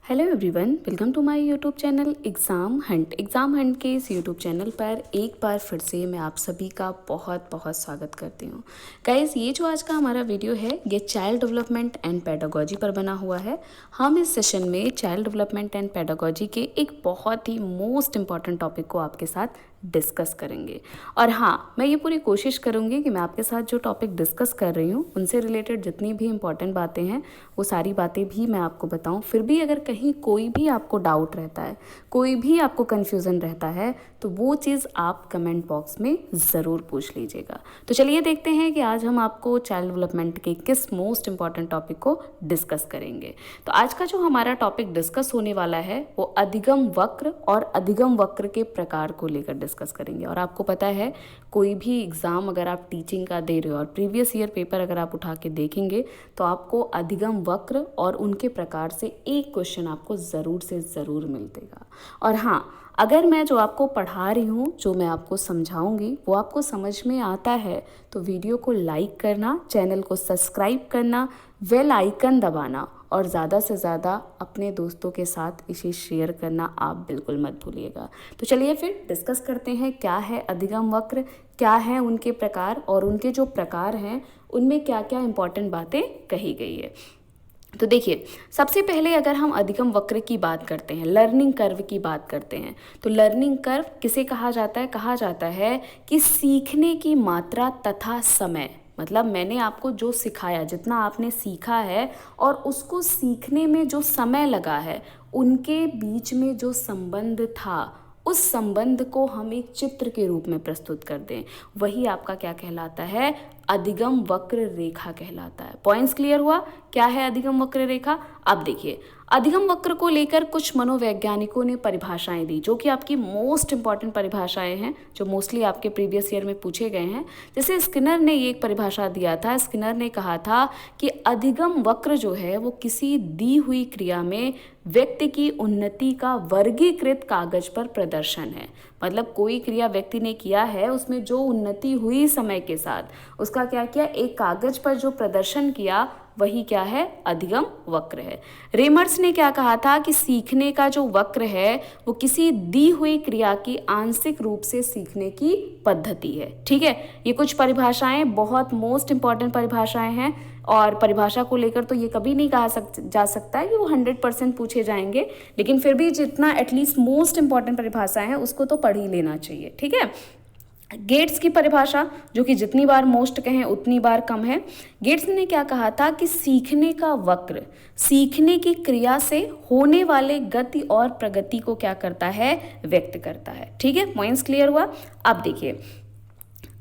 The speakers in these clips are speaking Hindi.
Hello everyone, welcome to my YouTube channel Exam Hunt के इस यूट्यूब चैनल पर एक बार फिर से मैं आप सभी का बहुत बहुत स्वागत करती हूँ। गाइस, ये जो आज का हमारा वीडियो है ये चाइल्ड डेवलपमेंट एंड पेडागोजी पर बना हुआ है। हम इस सेशन में चाइल्ड डेवलपमेंट एंड पेडागोजी के एक बहुत ही मोस्ट इम्पॉर्टेंट टॉपिक को आपके साथ डिस्कस करेंगे। और हाँ, मैं ये पूरी कोशिश करूँगी कि मैं आपके साथ जो टॉपिक डिस्कस कर रही हूँ उनसे रिलेटेड जितनी भी इम्पॉर्टेंट बातें हैं वो सारी बातें भी मैं आपको बताऊँ। फिर भी अगर कहीं कोई भी आपको डाउट रहता है, कोई भी आपको कन्फ्यूज़न रहता है, तो वो चीज़ आप कमेंट बॉक्स में ज़रूर पूछ लीजिएगा। तो चलिए देखते हैं कि आज हम आपको चाइल्ड डेवलपमेंट के किस मोस्ट इम्पॉर्टेंट टॉपिक को डिस्कस करेंगे। तो आज का जो हमारा टॉपिक डिस्कस होने वाला है वो अधिगम वक्र और अधिगम वक्र के प्रकार को लेकर डिस्कस करेंगे। और आपको पता है, कोई भी एग्ज़ाम अगर आप टीचिंग का दे रहे हो और प्रीवियस ईयर पेपर अगर आप उठा के देखेंगे तो आपको अधिगम वक्र और उनके प्रकार से एक क्वेश्चन आपको ज़रूर से ज़रूर मिलेगा। और हाँ, अगर मैं जो आपको पढ़ा रही हूँ, जो मैं आपको समझाऊंगी वो आपको समझ में आता है तो वीडियो को लाइक करना, चैनल को सब्सक्राइब करना, बेल आइकन दबाना और ज़्यादा से ज़्यादा अपने दोस्तों के साथ इसे शेयर करना आप बिल्कुल मत भूलिएगा। तो चलिए फिर डिस्कस करते हैं क्या है अधिगम वक्र, क्या है उनके प्रकार और उनके जो प्रकार हैं उनमें क्या क्या इंपॉर्टेंट बातें कही गई है। तो देखिए, सबसे पहले अगर हम अधिगम वक्र की बात करते हैं, लर्निंग कर्व की बात करते हैं, तो लर्निंग कर्व किसे कहा जाता है? कहा जाता है कि सीखने की मात्रा तथा समय, मतलब मैंने आपको जो सिखाया, जितना आपने सीखा है और उसको सीखने में जो समय लगा है, उनके बीच में जो संबंध था उस संबंध को हम एक चित्र के रूप में प्रस्तुत कर दें, वही आपका क्या कहलाता है? अधिगम वक्र रेखा कहलाता है। पॉइंट्स क्लियर हुआ? क्या है अधिगम वक्र रेखा? अब देखिए, अधिगम वक्र को लेकर कुछ मनोवैज्ञानिकों ने परिभाषाएं दी, जो कि आपकी मोस्ट इंपॉर्टेंट परिभाषाएं हैं, जो मोस्टली आपके प्रीवियस ईयर में पूछे गए हैं। जैसे स्किनर ने ये एक परिभाषा दिया था। स्किनर ने कहा था कि अधिगम वक्र जो है वो किसी दी हुई क्रिया में व्यक्ति की उन्नति का वर्गीकृत कागज पर प्रदर्शन है। मतलब कोई क्रिया व्यक्ति ने किया है, उसमें जो उन्नति हुई समय के साथ, उसका क्या किया, एक कागज पर जो प्रदर्शन किया, वही क्या है? अधिगम वक्र है। रेमर्स ने क्या कहा था कि सीखने का जो वक्र है वो किसी दी हुई क्रिया की आंशिक रूप से सीखने की पद्धति है। ठीक है, ये कुछ परिभाषाएं बहुत मोस्ट इंपॉर्टेंट परिभाषाएं हैं और परिभाषा को लेकर तो ये कभी नहीं कहा जा सकता है कि वो 100% पूछे जाएंगे, लेकिन फिर भी जितना एटलीस्ट मोस्ट इंपॉर्टेंट परिभाषाएं हैं उसको तो पढ़ ही लेना चाहिए। ठीक है, गेट्स की परिभाषा, जो कि जितनी बार मोस्ट कहें उतनी बार कम है। गेट्स ने क्या कहा था कि सीखने का वक्र सीखने की क्रिया से होने वाले गति और प्रगति को क्या करता है? व्यक्त करता है। ठीक है, पॉइंट्स क्लियर हुआ? अब देखिए,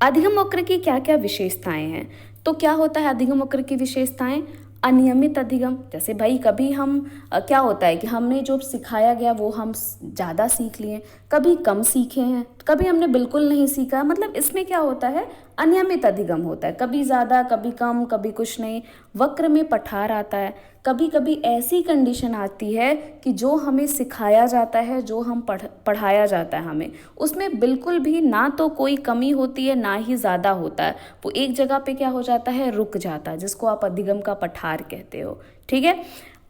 अधिगम वक्र की क्या क्या विशेषताएं हैं। तो क्या होता है अधिगम वक्र की विशेषताएं? अनियमित अधिगम, जैसे भाई कभी हम क्या होता है कि हमने जो सिखाया गया वो हम ज़्यादा सीख लिए, कभी कम सीखे हैं, कभी हमने बिल्कुल नहीं सीखा। मतलब इसमें क्या होता है? अनियमित अधिगम होता है, कभी ज़्यादा कभी कम, कभी कुछ नहीं। वक्र में पठार आता है। कभी कभी ऐसी कंडीशन आती है कि जो हमें सिखाया जाता है, जो हम पढ़ाया जाता है हमें, उसमें बिल्कुल भी ना तो कोई कमी होती है ना ही ज़्यादा होता है। वो एक जगह पे क्या हो जाता है? रुक जाता है, जिसको आप अधिगम का पठार कहते हो। ठीक है,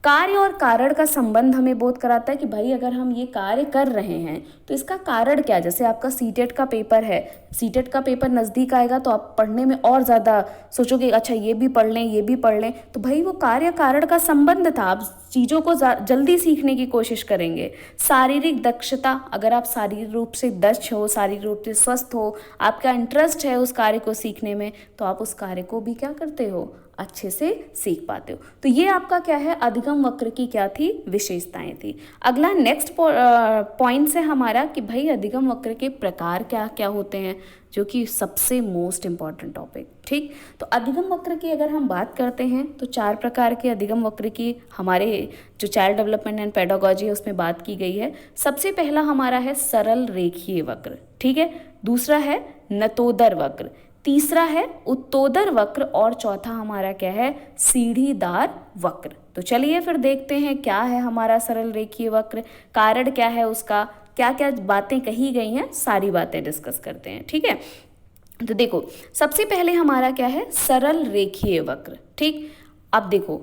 कार्य और कारण का संबंध हमें बोध कराता है कि भाई अगर हम ये कार्य कर रहे हैं तो इसका कारण क्या है। जैसे आपका सीटेट का पेपर है, सीटेट का पेपर नज़दीक आएगा तो आप पढ़ने में और ज़्यादा सोचोगे, अच्छा ये भी पढ़ लें, ये भी पढ़ लें। तो भाई वो कार्य कारण का संबंध था, आप चीज़ों को जल्दी सीखने की कोशिश करेंगे। शारीरिक दक्षता, अगर आप शारीरिक रूप से दक्ष हो, शारीरिक रूप से स्वस्थ हो, आपका इंटरेस्ट है उस कार्य को सीखने में, तो आप उस कार्य को भी क्या करते हो? अच्छे से सीख पाते हो। तो ये आपका क्या है? अधिगम वक्र की क्या थी? विशेषताएं थी। अगला नेक्स्ट पॉइंट है हमारा कि भाई अधिगम वक्र के प्रकार क्या क्या होते हैं, जो कि सबसे मोस्ट इम्पॉर्टेंट टॉपिक। ठीक, तो अधिगम वक्र की अगर हम बात करते हैं तो 4 प्रकार के अधिगम वक्र की हमारे जो चाइल्ड डेवलपमेंट एंड पेडागोजी है उसमें बात की गई है। सबसे पहला हमारा है सरल रेखीय वक्र। ठीक है, दूसरा है नतोदर वक्र, तीसरा है उत्तोदर वक्र और चौथा हमारा क्या है? सीढ़ीदार वक्र। तो चलिए फिर देखते हैं क्या है हमारा सरल रेखीय वक्र, कारण क्या है उसका, क्या क्या बातें कही गई हैं, सारी बातें डिस्कस करते हैं। ठीक है, तो देखो सबसे पहले हमारा क्या है? सरल रेखीय वक्र। ठीक, अब देखो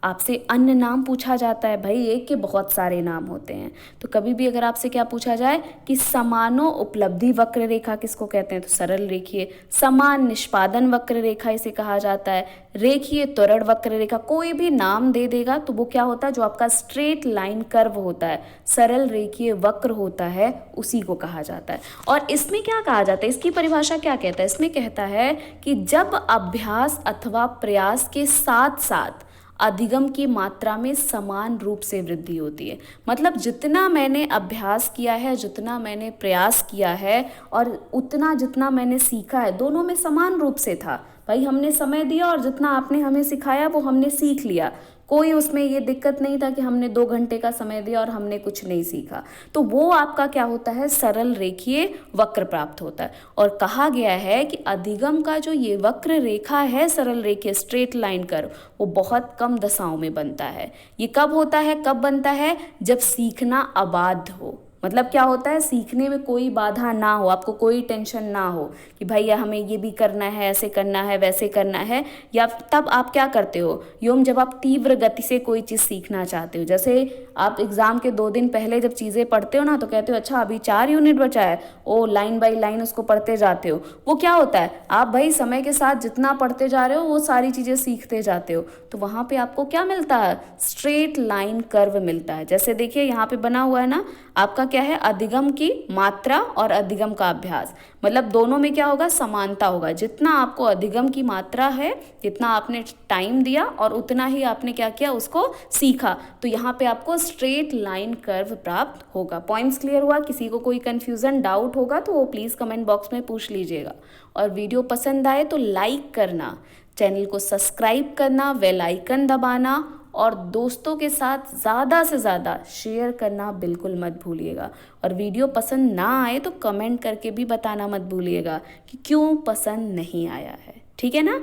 आपसे अन्य नाम पूछा जाता है, भाई एक के बहुत सारे नाम होते हैं। तो कभी भी अगर आपसे क्या पूछा जाए कि समानो उपलब्धि वक्र रेखा किसको कहते हैं, तो सरल रेखीय। समान निष्पादन वक्र रेखा इसे कहा जाता है। रेखीय त्वरण वक्र रेखा, कोई भी नाम दे देगा तो वो क्या होता है, जो आपका स्ट्रेट लाइन कर्व होता है, सरल रेखीय वक्र होता है, उसी को कहा जाता है। और इसमें क्या कहा जाता है, इसकी परिभाषा क्या कहता है, इसमें कहता है कि जब अभ्यास अथवा प्रयास के साथ साथ अधिगम की मात्रा में समान रूप से वृद्धि होती है। मतलब जितना मैंने अभ्यास किया है, जितना मैंने प्रयास किया है और उतना जितना मैंने सीखा है, दोनों में समान रूप से था। भाई हमने समय दिया और जितना आपने हमें सिखाया वो हमने सीख लिया। कोई उसमें ये दिक्कत नहीं था कि हमने 2 घंटे का समय दिया और हमने कुछ नहीं सीखा। तो वो आपका क्या होता है, सरल रेखीय वक्र प्राप्त होता है। और कहा गया है कि अधिगम का जो ये वक्र रेखा है, सरल रेखीय स्ट्रेट लाइन कर्व, वो बहुत कम दशाओं में बनता है। ये कब होता है, कब बनता है, जब सीखना अबाध हो। मतलब क्या होता है, सीखने में कोई बाधा ना हो, आपको कोई टेंशन ना हो कि भाई हमें ये भी करना है, ऐसे करना है, वैसे करना है। या तब आप क्या करते हो, योम जब आप तीव्र गति से कोई चीज़ सीखना चाहते हो। जैसे आप एग्ज़ाम के 2 दिन पहले जब चीज़ें पढ़ते हो ना, तो कहते हो अच्छा अभी 4 यूनिट बचा है, ओ लाइन बाई लाइन उसको पढ़ते जाते हो। वो क्या होता है, आप भाई समय के साथ जितना पढ़ते जा रहे हो वो सारी चीज़ें सीखते जाते हो। तो वहाँ पे आपको क्या मिलता है, स्ट्रेट लाइन कर्व मिलता है। जैसे देखिए यहाँ पे बना हुआ है ना, आपका क्या है, अधिगम की मात्रा और अधिगम का अभ्यास। मतलब दोनों में क्या होगा, समानता होगा। जितना आपको अधिगम की मात्रा है, जितना आपने टाइम दिया और उतना ही आपने क्या किया, उसको सीखा। तो यहाँ पे आपको स्ट्रेट लाइन कर्व प्राप्त होगा। पॉइंट्स क्लियर हुआ? किसी को कोई कंफ्यूजन डाउट होगा तो वो प्लीज़ कमेंट बॉक्स में पूछ लीजिएगा। और वीडियो पसंद आए तो लाइक करना, चैनल को सब्सक्राइब करना, बेल आइकन दबाना और दोस्तों के साथ ज़्यादा से ज़्यादा शेयर करना बिल्कुल मत भूलिएगा। और वीडियो पसंद ना आए तो कमेंट करके भी बताना मत भूलिएगा कि क्यों पसंद नहीं आया है, ठीक है ना।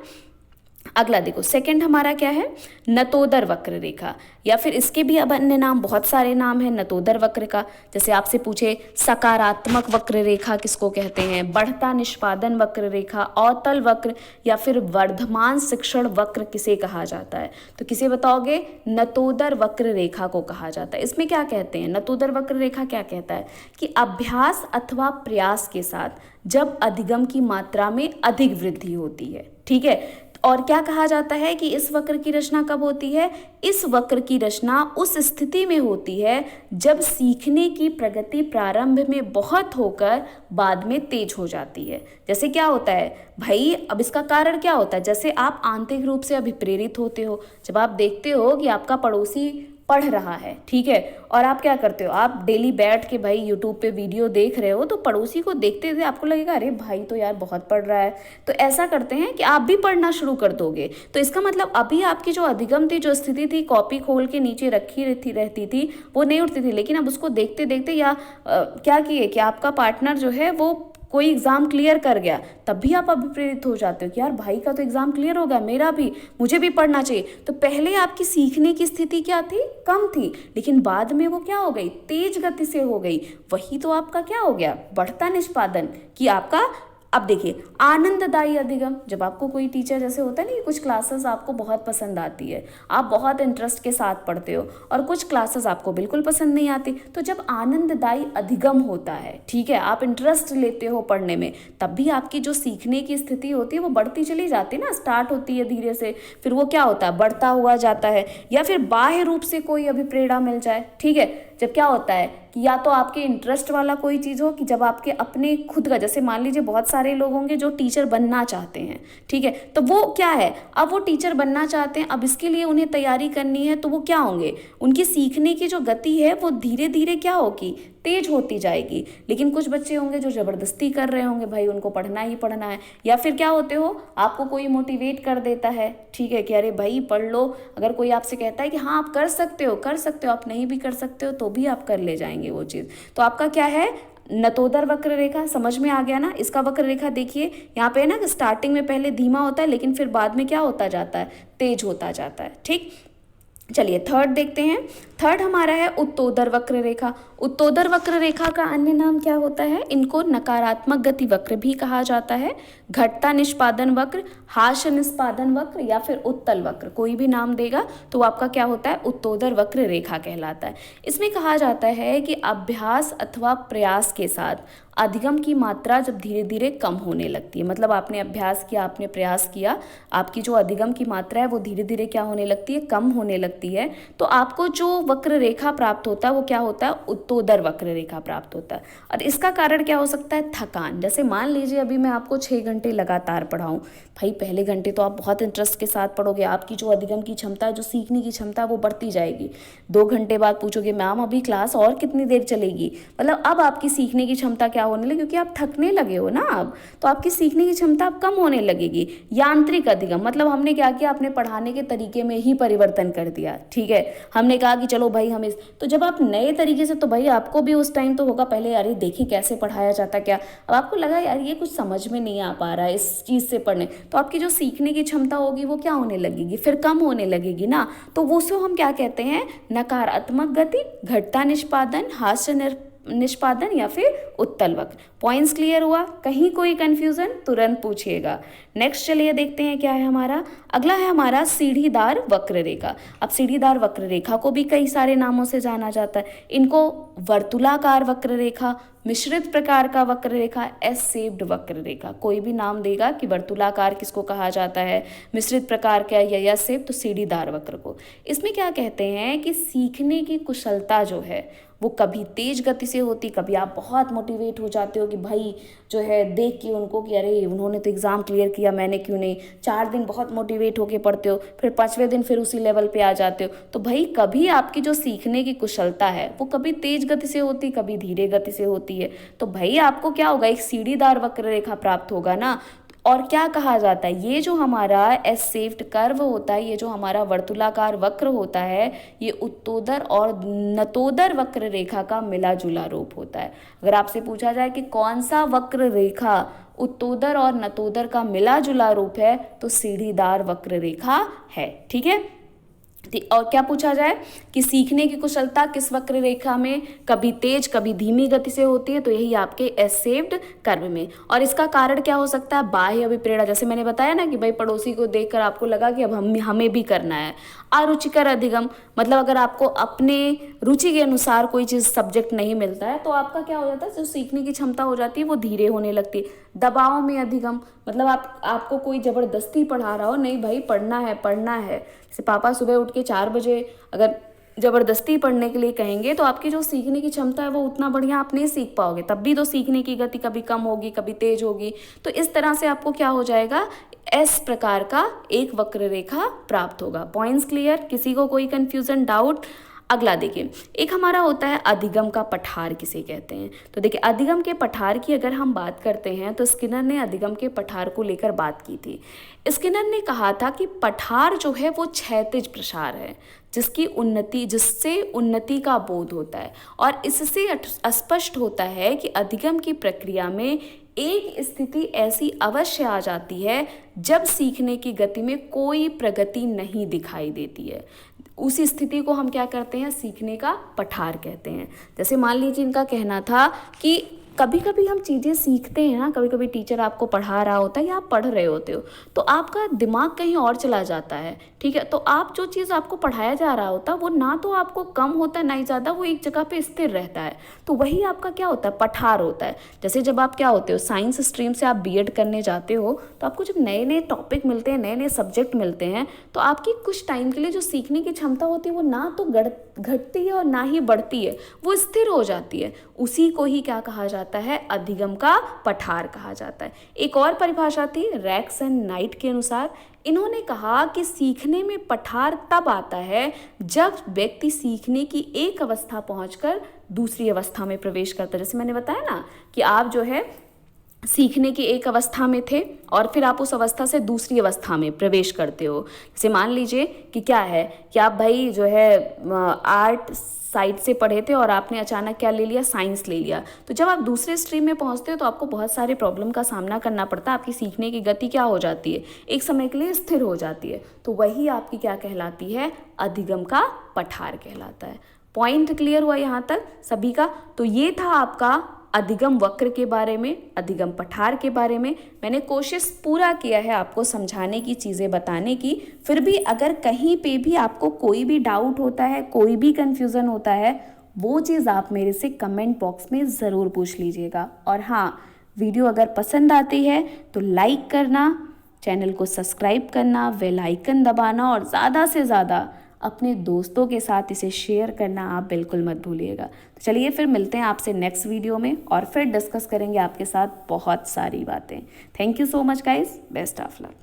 अगला देखो, सेकंड हमारा क्या है, नतोदर वक्र रेखा, या फिर इसके भी अब अन्य नाम, बहुत सारे नाम है नतोदर वक्र का। जैसे आपसे पूछे सकारात्मक वक्र रेखा किसको कहते हैं, बढ़ता निष्पादन वक्र रेखा, अवतल वक्र, या फिर वर्धमान शिक्षण वक्र किसे कहा जाता है, तो किसे बताओगे, नतोदर वक्र रेखा को कहा जाता है। इसमें क्या कहते हैं, नतोदर वक्र रेखा क्या कहता है कि अभ्यास अथवा प्रयास के साथ जब अधिगम की मात्रा में अधिक वृद्धि होती है, ठीक है। और क्या कहा जाता है कि इस वक्र की रचना कब होती है, इस वक्र की रचना उस स्थिति में होती है जब सीखने की प्रगति प्रारंभ में बहुत होकर बाद में तेज हो जाती है। जैसे क्या होता है भाई, अब इसका कारण क्या होता है, जैसे आप आंतरिक रूप से अभिप्रेरित होते हो। जब आप देखते हो कि आपका पड़ोसी पढ़ रहा है, ठीक है, और आप क्या करते हो, आप डेली बैठ के भाई यूट्यूब पे वीडियो देख रहे हो, तो पड़ोसी को देखते हुए आपको लगेगा अरे भाई तो यार बहुत पढ़ रहा है। तो ऐसा करते हैं कि आप भी पढ़ना शुरू कर दोगे। तो इसका मतलब अभी आपकी जो अधिगम थी, जो स्थिति थी, कॉपी खोल के नीचे रखी रहती थी, वो नहीं उठती थी। लेकिन अब उसको देखते देखते या क्या किए कि आपका पार्टनर जो है वो कोई एग्ज़ाम क्लियर कर गया, तब भी आप अभिप्रेरित हो जाते हो कि यार भाई का तो एग्ज़ाम क्लियर हो गया, मेरा भी, मुझे भी पढ़ना चाहिए। तो पहले आपकी सीखने की स्थिति क्या थी, कम थी, लेकिन बाद में वो क्या हो गई, तेज गति से हो गई। वही तो आपका क्या हो गया, बढ़ता निष्पादन, कि आपका अब देखिए आनंददायी अधिगम। जब आपको कोई टीचर, जैसे होता है ना कि कुछ क्लासेस आपको बहुत पसंद आती है, आप बहुत इंटरेस्ट के साथ पढ़ते हो, और कुछ क्लासेस आपको बिल्कुल पसंद नहीं आती। तो जब आनंददायी अधिगम होता है, ठीक है, आप इंटरेस्ट लेते हो पढ़ने में, तब भी आपकी जो सीखने की स्थिति होती है वो बढ़ती चली जाती है ना, स्टार्ट होती है धीरे से, फिर वो क्या होता है, बढ़ता हुआ जाता है। या फिर बाह्य रूप से कोई अभिप्रेरणा मिल जाए, ठीक है, जब क्या होता है कि या तो आपके इंटरेस्ट वाला कोई चीज़ हो, कि जब आपके अपने खुद का, जैसे मान लीजिए बहुत सारे लोग होंगे जो टीचर बनना चाहते हैं, ठीक है, तो वो क्या है, अब वो टीचर बनना चाहते हैं, अब इसके लिए उन्हें तैयारी करनी है, तो वो क्या होंगे, उनकी सीखने की जो गति है वो धीरे धीरे क्या होगी, तेज होती जाएगी। लेकिन कुछ बच्चे होंगे जो ज़बरदस्ती कर रहे होंगे, भाई उनको पढ़ना ही पढ़ना है। या फिर क्या होते हो, आपको कोई मोटिवेट कर देता है, ठीक है, कि अरे भाई पढ़ लो। अगर कोई आपसे कहता है कि हाँ आप कर सकते हो, आप नहीं भी कर सकते हो तो भी आप कर ले जाएंगे वो चीज़। तो आपका क्या है, नतोदर वक्र रेखा समझ में आ गया ना। इसका वक्र रेखा देखिए यहाँ पे है ना, स्टार्टिंग में पहले धीमा होता है, लेकिन फिर बाद में क्या होता जाता है, तेज होता जाता है, ठीक। चलिए थर्ड देखते हैं। थर्ड हमारा है उत्तोदर वक्र रेखा। उत्तोदर वक्र रेखा का अन्य नाम क्या होता है? इनको नकारात्मक गति वक्र भी कहा जाता है, घटता निष्पादन वक्र, हास्य निष्पादन वक्र या फिर उत्तल वक्र, कोई भी नाम देगा तो आपका क्या होता है? उत्तोदर वक्र रेखा कहलाता है। इसमें कहा जाता है कि अभ्यास अथवा प्रयास के साथ अधिगम की मात्रा जब धीरे धीरे कम होने लगती है, मतलब आपने अभ्यास किया, आपने प्रयास किया, आपकी जो अधिगम की मात्रा है वो धीरे धीरे क्या होने लगती है? कम होने लगती है, तो आपको जो वक्र रेखा प्राप्त होता है वो क्या होता है? उत्तोदर वक्र रेखा प्राप्त होता है। और इसका कारण क्या हो सकता है? थकान। जैसे मान लीजिए अभी मैं आपको 6 घंटे लगातार पढ़ाऊँ, भाई पहले घंटे तो आप बहुत इंटरेस्ट के साथ पढ़ोगे, आपकी जो अधिगम की क्षमता है, जो सीखने की क्षमता है वो बढ़ती जाएगी। 2 घंटे बाद पूछोगे मैम अभी क्लास और कितनी देर चलेगी, मतलब अब आपकी सीखने की क्षमता क्या होने लगी, क्योंकि आप थकने लगे हो ना अब, तो आपकी सीखने की क्षमता अब कम होने लगेगी। यांत्रिक अधिगम, मतलब हमने क्या किया? अपने पढ़ाने के तरीके में ही परिवर्तन कर दिया, ठीक है, हमने कहा कि चलो भाई हम तो जब आप नए तरीके से, तो भाई आपको भी उस टाइम तो होगा पहले अरे देखिए कैसे पढ़ाया जाता क्या, अब आपको लगा यार ये कुछ समझ में नहीं आ पा रहा है इस चीज़ से पढ़ने, तो आपकी जो सीखने की क्षमता होगी वो क्या होने लगेगी? फिर कम होने लगेगी ना। तो वो सो हम क्या कहते हैं? नकारात्मक गति, घटता निष्पादन, हास्य निष्पादन या फिर उत्तल वक्र। पॉइंट्स क्लियर हुआ? कहीं कोई कंफ्यूजन तुरंत पूछिएगा। नेक्स्ट चलिए देखते हैं क्या है हमारा। अगला है हमारा सीढ़ीदार वक्र रेखा। अब सीढ़ीदार वक्र रेखा को भी कई सारे नामों से जाना जाता है। इनको वर्तुलाकार वक्र रेखा, मिश्रित प्रकार का वक्र रेखा, एस शेप्ड वक्र रेखा, कोई भी नाम देगा कि वर्तुलाकार किसको कहा जाता है, मिश्रित प्रकार का या एस शेप, तो सीढ़ीदार वक्र को। इसमें क्या कहते हैं कि सीखने की कुशलता जो है वो कभी तेज गति से होती, कभी आप बहुत मोटिवेट हो जाते हो कि भाई जो है देख के उनको कि अरे उन्होंने तो एग्ज़ाम क्लियर किया, मैंने क्यों नहीं। 4 दिन बहुत मोटिवेट होके पढ़ते हो, फिर 5वें दिन फिर उसी लेवल पे आ जाते हो। तो भाई कभी आपकी जो सीखने की कुशलता है वो कभी तेज गति से होती, कभी धीरे गति से होती है। तो भाई आपको क्या होगा? एक सीढ़ीदार वक्र रेखा प्राप्त होगा ना। और क्या कहा जाता है? ये जो हमारा एस शेप्ड कर्व होता है, ये जो हमारा वर्तुलाकार वक्र होता है, ये उत्तोदर और नतोदर वक्र रेखा का मिला जुला रूप होता है। अगर आपसे पूछा जाए कि कौन सा वक्र रेखा उत्तोदर और नतोदर का मिला जुला रूप है, तो सीढ़ीदार वक्र रेखा है, ठीक है। और क्या पूछा जाए कि सीखने की कुशलता किस वक्र रेखा में कभी तेज कभी धीमी गति से होती है, तो यही आपके एस शेप्ड कर्व में। और इसका कारण क्या हो सकता है? बाह्य अभिप्रेरणा, जैसे मैंने बताया ना कि भाई पड़ोसी को देखकर आपको लगा कि अब हमें भी करना है। अरुचिकर अधिगम, मतलब अगर आपको अपने रुचि के अनुसार कोई चीज़ सब्जेक्ट नहीं मिलता है तो आपका क्या हो जाता है? जो सीखने की क्षमता हो जाती है वो धीरे होने लगती है। दबाव में अधिगम, मतलब आपको कोई ज़बरदस्ती पढ़ा रहा हो, नहीं भाई पढ़ना है पढ़ना है, जैसे पापा सुबह उठ के 4 बजे अगर ज़बरदस्ती पढ़ने के लिए कहेंगे तो आपकी जो सीखने की क्षमता है वो उतना बढ़िया आप नहीं सीख पाओगे, तब भी तो सीखने की गति कभी कम होगी कभी तेज होगी। तो इस तरह से आपको क्या हो जाएगा? एस प्रकार का एक वक्र रेखा प्राप्त होगा। Points clear? किसी को कोई कंफ्यूजन डाउट? अगला देखिए, एक हमारा होता है अधिगम का पठार किसे कहते हैं। तो देखिए अधिगम के पठार की अगर हम बात करते हैं तो स्किनर ने अधिगम के पठार को लेकर बात की थी। स्किनर ने कहा था कि पठार जो है वो क्षैतिज प्रसार है जिससे उन्नति का बोध होता है, और इससे स्पष्ट होता है कि अधिगम की प्रक्रिया में एक स्थिति ऐसी अवश्य आ जाती है जब सीखने की गति में कोई प्रगति नहीं दिखाई देती है। उसी स्थिति को हम क्या करते हैं? सीखने का पठार कहते हैं। जैसे मान लीजिए इनका कहना था कि कभी कभी हम चीज़ें सीखते हैं ना, कभी कभी टीचर आपको पढ़ा रहा होता है या आप पढ़ रहे होते हो तो आपका दिमाग कहीं और चला जाता है, ठीक है, तो आप जो चीज़ आपको पढ़ाया जा रहा होता है वो ना तो आपको कम होता है ना ही ज़्यादा, वो एक जगह पे स्थिर रहता है, तो वही आपका क्या होता है? पठार होता है। जैसे जब आप क्या होते हो, साइंस स्ट्रीम से आप बीएड करने जाते हो तो आपको जब नए नए टॉपिक मिलते हैं, नए नए सब्जेक्ट मिलते हैं, तो आपकी कुछ टाइम के लिए जो सीखने की क्षमता होती है वो ना तो घटती है और ना ही बढ़ती है, वो स्थिर हो जाती है। उसी को ही क्या कहा जाता है? अधिगम का पठार कहा जाता है। एक और परिभाषा थी रैक्स एंड नाइट के अनुसार, इन्होंने कहा कि सीखने में पठार तब आता है जब व्यक्ति सीखने की एक अवस्था पहुंचकर दूसरी अवस्था में प्रवेश करता है। जैसे मैंने बताया ना कि आप जो है सीखने की एक अवस्था में थे और फिर आप उस अवस्था से दूसरी अवस्था में प्रवेश करते हो। जैसे मान लीजिए कि क्या है कि आप भाई जो है आर्ट साइड से पढ़े थे और आपने अचानक क्या ले लिया, साइंस ले लिया। तो जब आप दूसरे स्ट्रीम में पहुंचते हो तो आपको बहुत सारे प्रॉब्लम का सामना करना पड़ता है। आपकी सीखने की गति क्या हो जाती है, एक समय के लिए स्थिर हो जाती है। तो वही आपकी क्या कहलाती है, अधिगम का पठार कहलाता है। पॉइंट क्लियर हुआ यहाँ तक सभी का? तो ये था आपका अधिगम वक्र के बारे में, अधिगम पठार के बारे में। मैंने कोशिश पूरा किया है आपको समझाने की, चीज़ें बताने की। फिर भी अगर कहीं पे भी आपको कोई भी डाउट होता है, कोई भी कन्फ्यूज़न होता है, वो चीज़ आप मेरे से कमेंट बॉक्स में ज़रूर पूछ लीजिएगा। और हाँ, वीडियो अगर पसंद आती है तो लाइक करना, चैनल को सब्सक्राइब करना, बेल आइकन दबाना और ज़्यादा से ज़्यादा अपने दोस्तों के साथ इसे शेयर करना आप बिल्कुल मत भूलिएगा। तो चलिए फिर मिलते हैं आपसे नेक्स्ट वीडियो में और फिर डिस्कस करेंगे आपके साथ बहुत सारी बातें। Thank you so much guys, best of luck.